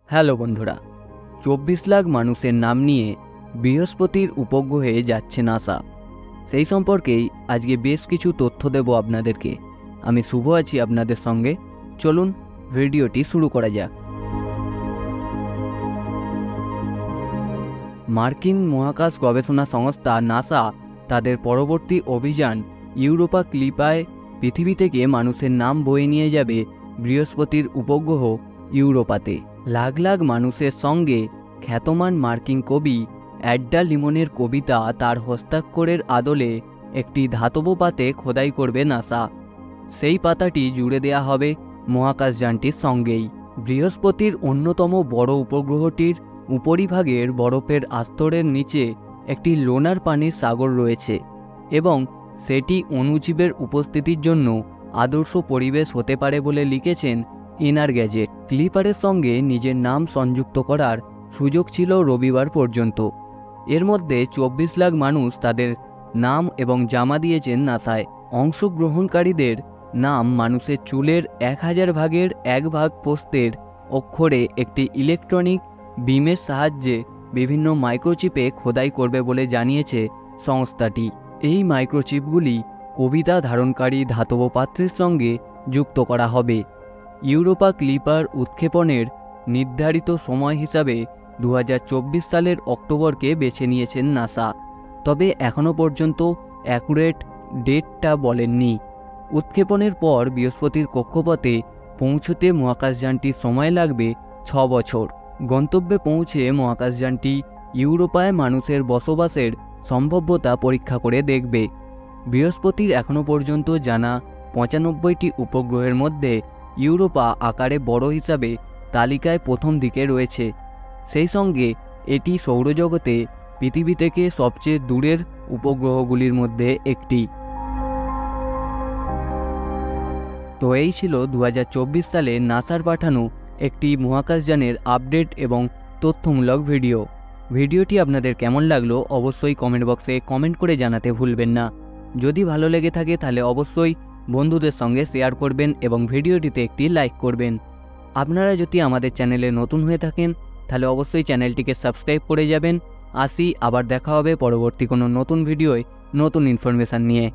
Hello বন্ধুরা, 24 লাখ মানুষের নাম নিয়ে বৃহস্পতির উপগ্রহে যাচ্ছে নাসা। সেই সম্পর্কেই আজকে বেশ কিছু তথ্য দেব আপনাদেরকে। আমি শুভ আছি আপনাদের সঙ্গে। চলুন ভিডিওটি শুরু করা যাক। মার্কিন মহাকাশ গবেষণা সংস্থা নাসা তাদের পরবর্তী অভিযান ইউরোপা ক্লিপায় পৃথিবী থেকে মানুষের নাম বয়ে নিয়ে যাবে বৃহস্পতির উপগ্রহ ইউরোপাতে। লাখ লাখ মানুষের সঙ্গে খ্যাতমান মার্কিন কবি অ্যাডা লিমনের কবিতা তার হস্তাক্ষরের আদলে একটি ধাতব পাতে খোদাই করবে নাসা। সেই পাতাটি জুড়ে দেয়া হবে মহাকাশযানটির সঙ্গেই। বৃহস্পতির অন্যতম বড় উপগ্রহটির উপরিভাগের বরফের আস্তরের নিচে একটি লোনার পানির সাগর রয়েছে এবং সেটি অণুজীবের উপস্থিতির জন্য আদর্শ পরিবেশ হতে পারে বলে লিখেছেন এনারগ্যাজেট। ক্লিপারের সঙ্গে নিজের নাম সংযুক্ত করার সুযোগ ছিল রবিবার পর্যন্ত। এর মধ্যে 24 লাখ মানুষ তাদের নাম এবং জমা দিয়েছেন নাসায়। অংশগ্রহণকারীদের নাম মানুষের চুলের 1000 ভাগের 1 ভাগ পোস্তের অক্ষরে একটি ইলেকট্রনিক বিমের সাহায্যে বিভিন্ন মাইক্রোচিপে খোদাই করবে বলে জানিয়েছে সংস্থাটি। এই মাইক্রোচিপগুলি কবিতা ধারণকারী ধাতব পাত্রের সঙ্গে যুক্ত করা হবে। ইউরোপা ক্লিপার উৎক্ষেপণের নির্ধারিত সময় হিসাবে 2024 সালের অক্টোবরকে বেছে নিয়েছেন নাসা, তবে এখনও পর্যন্ত অ্যাকুরেট ডেটটা বলেননি। উৎক্ষেপণের পর বৃহস্পতির কক্ষপথে পৌঁছতে মহাকাশযানটির সময় লাগবে 6 বছর। গন্তব্যে পৌঁছে মহাকাশযানটি ইউরোপায় মানুষের বসবাসের সম্ভাব্যতা পরীক্ষা করে দেখবে। বৃহস্পতির এখনও পর্যন্ত জানা 95টি উপগ্রহের মধ্যে ইউরোপা আকারে বড় হিসাবে তালিকায় প্রথম দিকে রয়েছে। সেই সঙ্গে এটি সৌরজগতে পৃথিবী থেকে সবচেয়ে দূরের উপগ্রহগুলির মধ্যে একটি। তো এই ছিল 2024 সালে নাসার পাঠানো একটি মহাকাশযানের আপডেট এবং তথ্যমূলক ভিডিওটি আপনাদের কেমন লাগলো অবশ্যই কমেন্ট বক্সে কমেন্ট করে জানাতে ভুলবেন না। যদি ভালো লেগে থাকে তাহলে অবশ্যই বন্ধুদের সঙ্গে শেয়ার করবেন এবং ভিডিওটিতে একটি লাইক করবেন। আপনারা যদি আমাদের চ্যানেলে নতুন হয়ে থাকেন তাহলে অবশ্যই চ্যানেলটিকে সাবস্ক্রাইব করে যাবেন। আবার দেখা হবে পরবর্তী কোনো নতুন ভিডিওয় নতুন ইনফরমেশান নিয়ে।